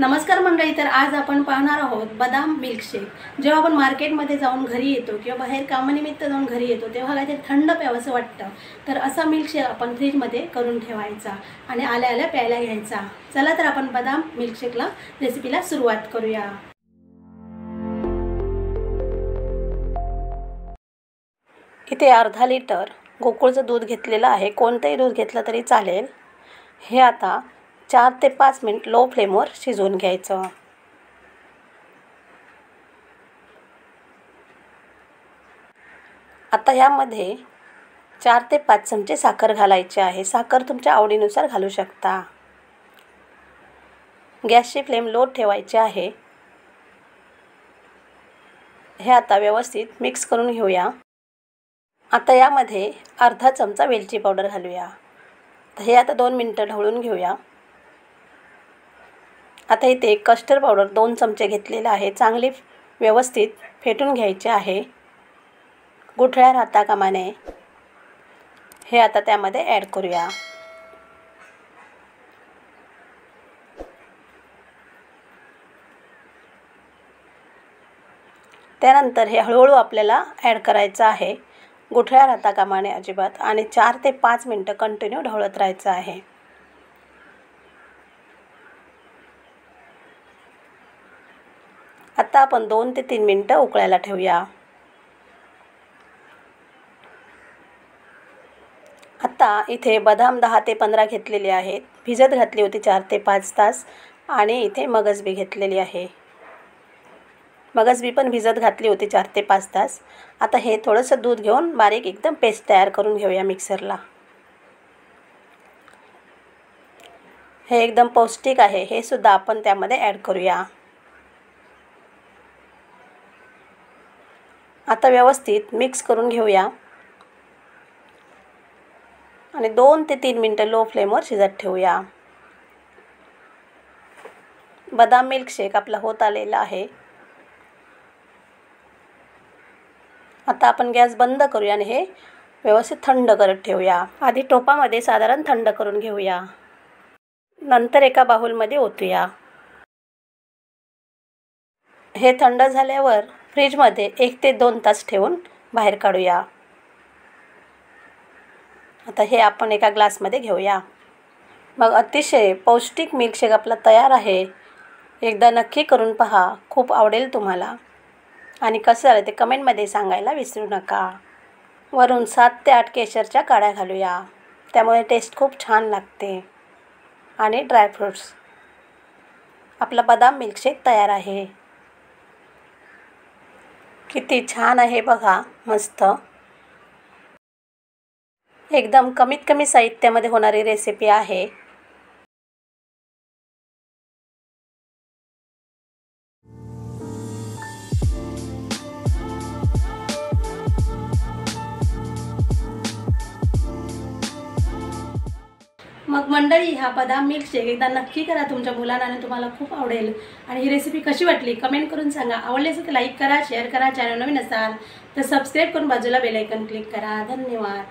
नमस्कार मंडळी, तर आज आपण पाहणार आहोत बदाम मिल्कशेक। जेव्हा आपण मार्केटमध्ये जाऊन घरी येतो किंवा बाहेर कामानिमित्त जाऊन घरी येतो तेव्हा काहीतरी थंड प्यावंसं वाटतं, तर असा मिल्कशेक आपण फ्रीजमध्ये करून ठेवायचा आणि आल्या आल्या प्यायला घ्यायचा। चला तर आपण बदाम मिल्कशेकला रेसिपीला सुरुवात करूया। इथे अर्धा लिटर गोकुळचं दूध घेतलेलं आहे। कोणतंही दूध घेतलं तरी चालेल। हे आता 4 ते 5 मिनिट लो फ्लेमवर शिजवून घ्यायचं। आता यामध्ये 4 ते 5 चमचे साखर घालायची आहे। साखर तुमच्या आवडीनुसार घालू शकता। गॅसची फ्लेम लो ठेवायची आहे। हे आता व्यवस्थित मिक्स करून घेऊया। आता यामध्ये अर्धा चमचा वेलची पावडर घालूया। हे आता 2 मिनिटं ढवळून घेऊया। आता इथे कस्टर्ड पावडर 2 चमचे घेतलेला आहे। चांगली व्यवस्थित फेटून घ्यायचे आहे। गुठळ्या राहता कामा नये। हे आता त्यामध्ये ॲड करूया। त्यानंतर हे हळूहळू आपल्याला ॲड करायचं आहे। गुठळ्या राहता कामा नये अजिबात, आणि 4 ते 5 मिनिटं कंटिन्यू ढवळत राहायचं आहे। आता आपण 2 ते 3 मिनिटं उकळायला ठेवूया। आता इथे बदाम 10 ते 15 घेतलेले आहेत। भिजत घातली होती 4 ते 5 तास, आणि इथे मगजबी घेतलेली आहे। मगजबी पण भिजत घातली होती 4 ते 5 तास। आता हे थोडंसं दूध घेऊन बारीक एकदम पेस्ट तयार करून घेऊया मिक्सरला। हे एकदम पौष्टिक आहे। हे सुद्धा आपण त्यामध्ये ॲड करूया। आता व्यवस्थित मिक्स करून घेऊया आणि 2 ते 3 मिनिटं लो फ्लेमवर शिजत ठेवूया। बदाम मिल्कशेक आपला होत आलेला आहे। आता आपण गॅस बंद करूया आणि हे व्यवस्थित थंड करत ठेवूया। आधी टोपामध्ये साधारण थंड करून घेऊया, नंतर एका बाउलमध्ये ओतूया। हे थंड झाल्यावर फ्रीजमध्ये 1 ते 2 तास ठेवून बाहेर काढूया। आता हे आपण एका ग्लासमध्ये घेऊया। मग अतिशय पौष्टिक मिल्कशेक आपला तयार आहे। एकदा नक्की करून पहा, खूप आवडेल तुम्हाला। आणि कसं झालं ते कमेंटमध्ये सांगायला विसरू नका। वरून 7 ते 8 केशरच्या काड्या घालूया, त्यामुळे टेस्ट खूप छान लागते। आणि ड्रायफ्रूट्स, आपला बदाम मिल्कशेक तयार आहे। किती छान आहे बघा, मस्त। एकदम कमीत कमी साहित्यामध्ये होणारी रेसिपी आहे। मग मंडळी, हा बदाम मिल्कशेक एकदा नक्की करा तुमच्या मुलांना, आणि तुम्हाला खूप आवडेल। आणि ही रेसिपी कशी वाटली कमेंट करून सांगा। आवडली असेल तर लाईक करा, शेअर करा। चॅनल नवीन असाल तर सबस्क्राईब करून बाजूला बेल आयकॉन क्लिक करा। धन्यवाद।